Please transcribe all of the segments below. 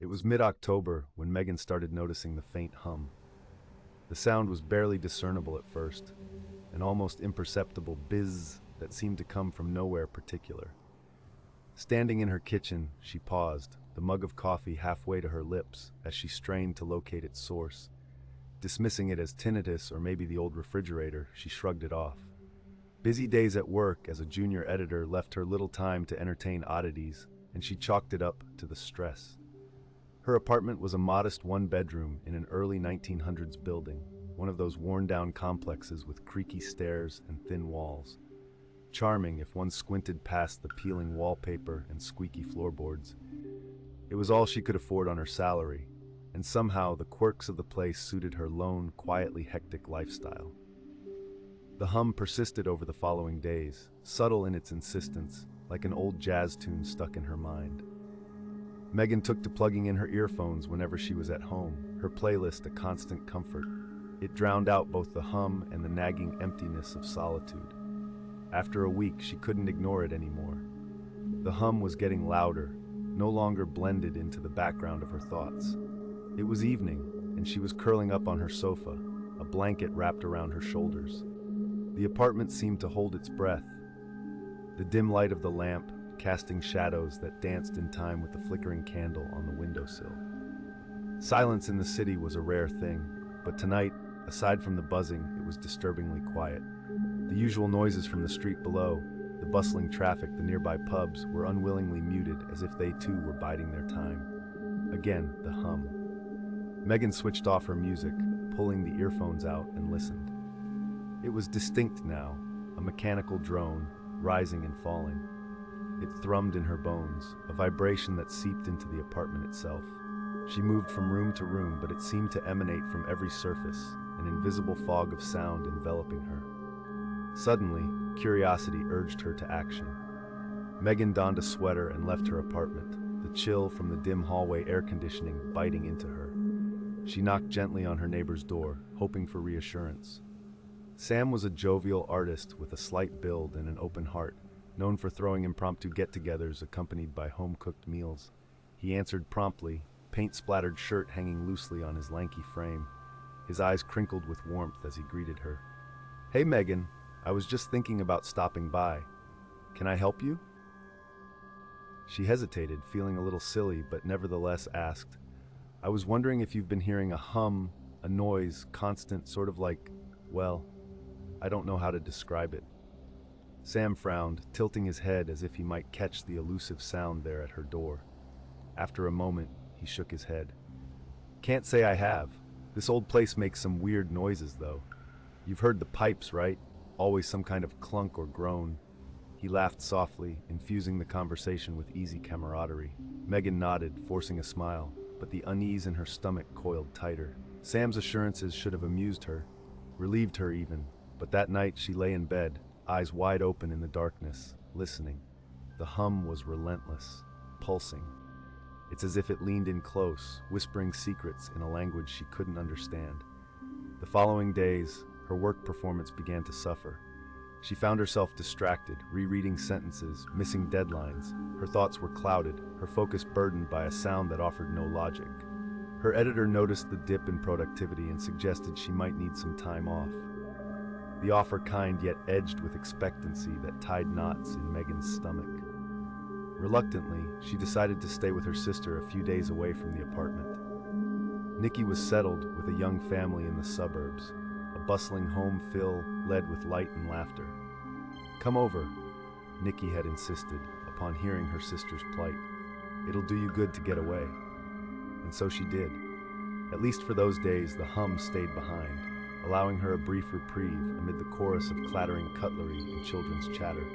It was mid-October when Megan started noticing the faint hum. The sound was barely discernible at first, an almost imperceptible bizz that seemed to come from nowhere particular. Standing in her kitchen, she paused, the mug of coffee halfway to her lips as she strained to locate its source. Dismissing it as tinnitus or maybe the old refrigerator, she shrugged it off. Busy days at work as a junior editor left her little time to entertain oddities, and she chalked it up to the stress. Her apartment was a modest one-bedroom in an early 1900s building, one of those worn-down complexes with creaky stairs and thin walls. Charming if one squinted past the peeling wallpaper and squeaky floorboards. It was all she could afford on her salary, and somehow the quirks of the place suited her lone, quietly hectic lifestyle. The hum persisted over the following days, subtle in its insistence, like an old jazz tune stuck in her mind. Megan took to plugging in her earphones whenever she was at home, her playlist a constant comfort. It drowned out both the hum and the nagging emptiness of solitude. After a week, she couldn't ignore it anymore. The hum was getting louder, no longer blended into the background of her thoughts. It was evening, and she was curling up on her sofa, a blanket wrapped around her shoulders. The apartment seemed to hold its breath, the dim light of the lamp casting shadows that danced in time with the flickering candle on the windowsill. Silence in the city was a rare thing, but tonight, aside from the buzzing, it was disturbingly quiet. The usual noises from the street below, the bustling traffic, the nearby pubs, were unwillingly muted as if they too were biding their time. Again, the hum. Megan switched off her music, pulling the earphones out, and listened. It was distinct now, a mechanical drone, rising and falling. It thrummed in her bones, a vibration that seeped into the apartment itself. She moved from room to room, but it seemed to emanate from every surface, an invisible fog of sound enveloping her. Suddenly, curiosity urged her to action. Megan donned a sweater and left her apartment, the chill from the dim hallway air conditioning biting into her. She knocked gently on her neighbor's door, hoping for reassurance. Sam was a jovial artist with a slight build and an open heart, known for throwing impromptu get-togethers accompanied by home-cooked meals. He answered promptly, paint-splattered shirt hanging loosely on his lanky frame. His eyes crinkled with warmth as he greeted her. "Hey, Megan, I was just thinking about stopping by. Can I help you?" She hesitated, feeling a little silly, but nevertheless asked, "I was wondering if you've been hearing a hum, a noise, constant, sort of like, well, I don't know how to describe it." Sam frowned, tilting his head as if he might catch the elusive sound there at her door. After a moment, he shook his head. "Can't say I have. This old place makes some weird noises, though. You've heard the pipes, right? Always some kind of clunk or groan." He laughed softly, infusing the conversation with easy camaraderie. Megan nodded, forcing a smile, but the unease in her stomach coiled tighter. Sam's assurances should have amused her, relieved her even, but that night she lay in bed, eyes wide open in the darkness, listening. The hum was relentless, pulsing. It's as if it leaned in close, whispering secrets in a language she couldn't understand. The following days, her work performance began to suffer. She found herself distracted, rereading sentences, missing deadlines. Her thoughts were clouded, her focus burdened by a sound that offered no logic. Her editor noticed the dip in productivity and suggested she might need some time off. The offer kind yet edged with expectancy that tied knots in Megan's stomach. Reluctantly, she decided to stay with her sister a few days away from the apartment. Nikki was settled with a young family in the suburbs, a bustling home led with light and laughter. "Come over," Nikki had insisted, upon hearing her sister's plight. "It'll do you good to get away." And so she did. At least for those days, the hum stayed behind, allowing her a brief reprieve amid the chorus of clattering cutlery and children's chatter.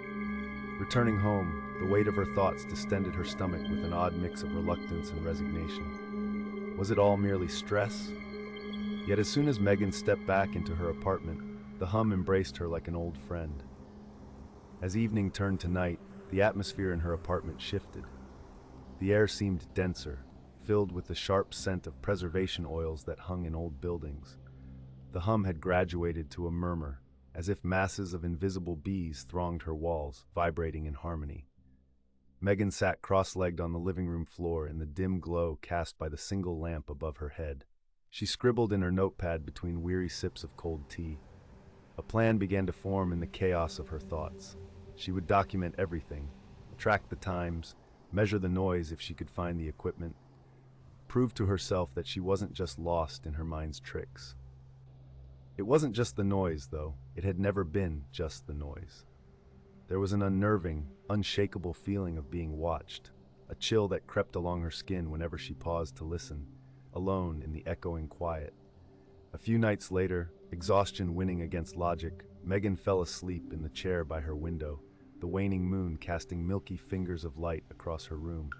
Returning home, the weight of her thoughts distended her stomach with an odd mix of reluctance and resignation. Was it all merely stress? Yet as soon as Megan stepped back into her apartment, the hum embraced her like an old friend. As evening turned to night, the atmosphere in her apartment shifted. The air seemed denser, filled with the sharp scent of preservation oils that hung in old buildings. The hum had graduated to a murmur, as if masses of invisible bees thronged her walls, vibrating in harmony. Megan sat cross-legged on the living room floor in the dim glow cast by the single lamp above her head. She scribbled in her notepad between weary sips of cold tea. A plan began to form in the chaos of her thoughts. She would document everything, track the times, measure the noise if she could find the equipment, prove to herself that she wasn't just lost in her mind's tricks. It wasn't just the noise, though. It had never been just the noise. There was an unnerving, unshakable feeling of being watched, a chill that crept along her skin whenever she paused to listen, alone in the echoing quiet. A few nights later, exhaustion winning against logic, Megan fell asleep in the chair by her window, the waning moon casting milky fingers of light across her room.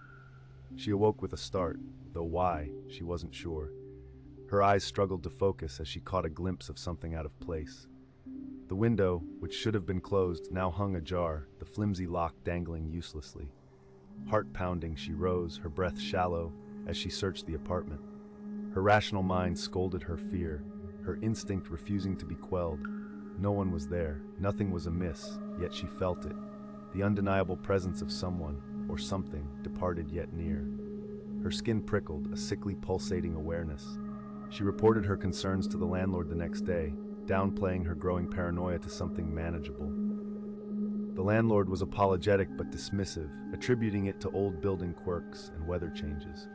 She awoke with a start, though why, she wasn't sure. Her eyes struggled to focus as she caught a glimpse of something out of place. The window, which should have been closed, now hung ajar, the flimsy lock dangling uselessly. Heart pounding, she rose, her breath shallow, as she searched the apartment. Her rational mind scolded her fear, her instinct refusing to be quelled. No one was there, nothing was amiss, yet she felt it. The undeniable presence of someone, or something, departed yet near. Her skin prickled, a sickly pulsating awareness. She reported her concerns to the landlord the next day, downplaying her growing paranoia to something manageable. The landlord was apologetic but dismissive, attributing it to old building quirks and weather changes.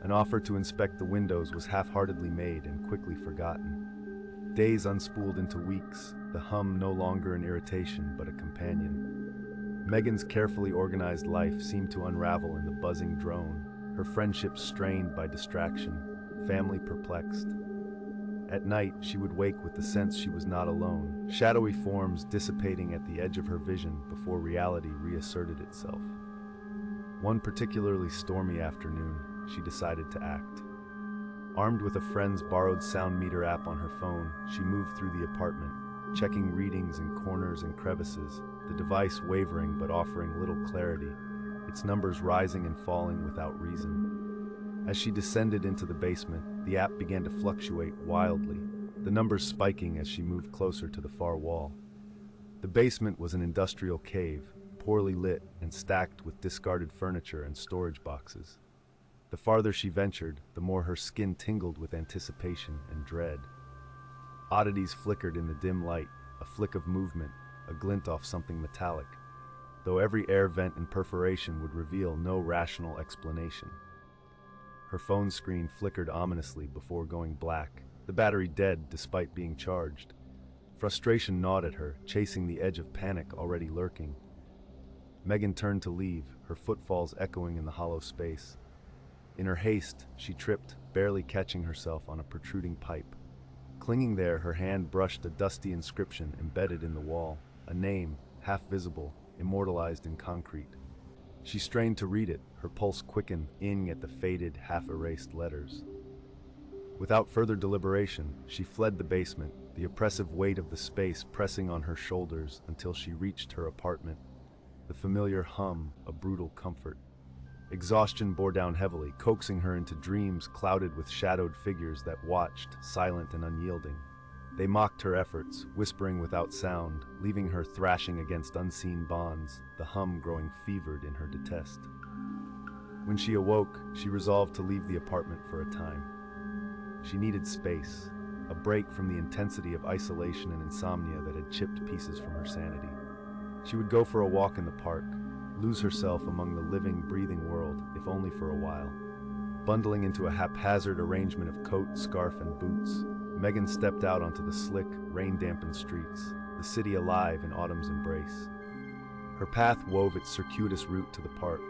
An offer to inspect the windows was half-heartedly made and quickly forgotten. Days unspooled into weeks, the hum no longer an irritation but a companion. Megan's carefully organized life seemed to unravel in the buzzing drone, her friendships strained by distraction, family perplexed. At night, she would wake with the sense she was not alone, shadowy forms dissipating at the edge of her vision before reality reasserted itself. One particularly stormy afternoon, she decided to act. Armed with a friend's borrowed sound meter app on her phone, she moved through the apartment, checking readings in corners and crevices, the device wavering but offering little clarity, its numbers rising and falling without reason. As she descended into the basement, the app began to fluctuate wildly, the numbers spiking as she moved closer to the far wall. The basement was an industrial cave, poorly lit and stacked with discarded furniture and storage boxes. The farther she ventured, the more her skin tingled with anticipation and dread. Oddities flickered in the dim light, a flick of movement, a glint off something metallic, though every air vent and perforation would reveal no rational explanation. Her phone screen flickered ominously before going black, the battery dead despite being charged. Frustration gnawed at her, chasing the edge of panic already lurking. Megan turned to leave, her footfalls echoing in the hollow space. In her haste, she tripped, barely catching herself on a protruding pipe. Clinging there, her hand brushed a dusty inscription embedded in the wall, a name, half visible, immortalized in concrete. She strained to read it, her pulse quickening at the faded, half-erased letters. Without further deliberation, she fled the basement, the oppressive weight of the space pressing on her shoulders until she reached her apartment, the familiar hum a brutal comfort. Exhaustion bore down heavily, coaxing her into dreams clouded with shadowed figures that watched, silent and unyielding. They mocked her efforts, whispering without sound, leaving her thrashing against unseen bonds, the hum growing fevered in her detest. When she awoke, she resolved to leave the apartment for a time. She needed space, a break from the intensity of isolation and insomnia that had chipped pieces from her sanity. She would go for a walk in the park, lose herself among the living, breathing world, if only for a while. Bundling into a haphazard arrangement of coat, scarf, and boots, Megan stepped out onto the slick, rain-dampened streets, the city alive in autumn's embrace. Her path wove its circuitous route to the park,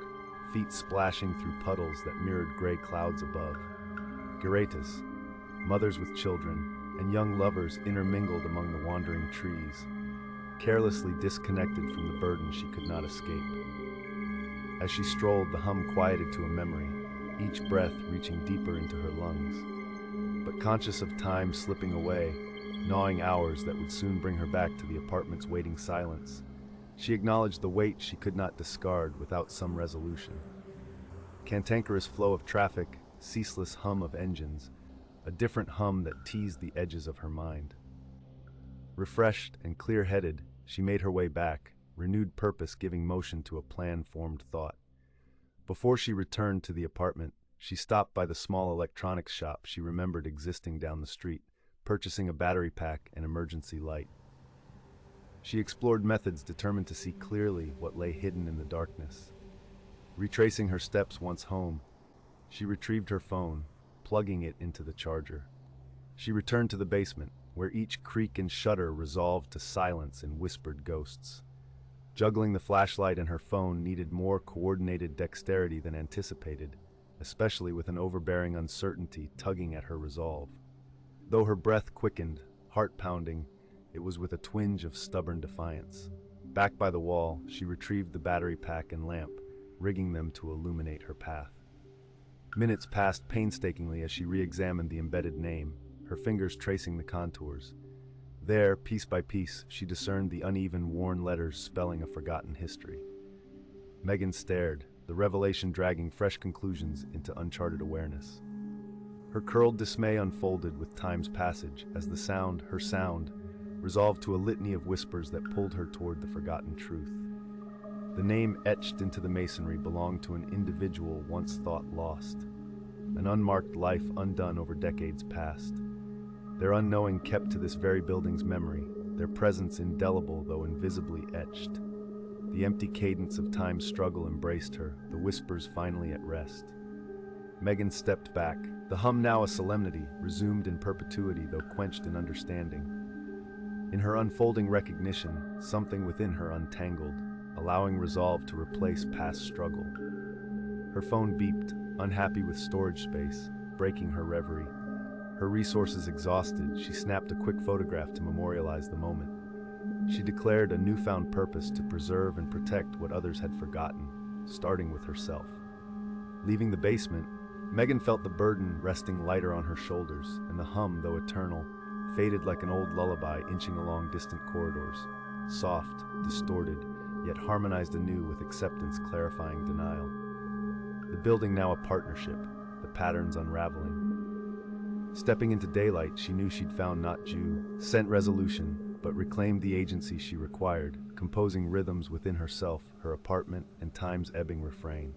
feet splashing through puddles that mirrored gray clouds above. Garretas, mothers with children, and young lovers intermingled among the wandering trees, carelessly disconnected from the burden she could not escape. As she strolled, the hum quieted to a memory, each breath reaching deeper into her lungs. But conscious of time slipping away, gnawing hours that would soon bring her back to the apartment's waiting silence, she acknowledged the weight she could not discard without some resolution. Cantankerous flow of traffic, ceaseless hum of engines, a different hum that teased the edges of her mind. Refreshed and clear-headed, she made her way back, renewed purpose giving motion to a plan-formed thought. Before she returned to the apartment, she stopped by the small electronics shop she remembered existing down the street, purchasing a battery pack and emergency light. She explored methods determined to see clearly what lay hidden in the darkness. Retracing her steps once home, she retrieved her phone, plugging it into the charger. She returned to the basement, where each creak and shudder resolved to silence in whispered ghosts. Juggling the flashlight and her phone needed more coordinated dexterity than anticipated, especially with an overbearing uncertainty tugging at her resolve. Though her breath quickened, heart pounding, it was with a twinge of stubborn defiance. Back by the wall, she retrieved the battery pack and lamp, rigging them to illuminate her path. Minutes passed painstakingly as she re-examined the embedded name, her fingers tracing the contours. There, piece by piece, she discerned the uneven, worn letters spelling a forgotten history. Megan stared, the revelation dragging fresh conclusions into uncharted awareness. Her curled dismay unfolded with time's passage as her sound, resolved to a litany of whispers that pulled her toward the forgotten truth. The name etched into the masonry belonged to an individual once thought lost, an unmarked life undone over decades past. Their unknowing kept to this very building's memory, their presence indelible though invisibly etched. The empty cadence of time's struggle embraced her, the whispers finally at rest. Megan stepped back, the hum now a solemnity, resumed in perpetuity though quenched in understanding. In her unfolding recognition, something within her untangled, allowing resolve to replace past struggle. Her phone beeped, unhappy with storage space, breaking her reverie. Her resources exhausted, she snapped a quick photograph to memorialize the moment. She declared a newfound purpose to preserve and protect what others had forgotten, starting with herself. Leaving the basement, Megan felt the burden resting lighter on her shoulders, and the hum, though eternal, faded like an old lullaby inching along distant corridors, soft, distorted, yet harmonized anew with acceptance clarifying denial. The building now a partnership, the patterns unraveling. Stepping into daylight, she knew she'd found not sent resolution, but reclaimed the agency she required, composing rhythms within herself, her apartment, and time's ebbing refrain.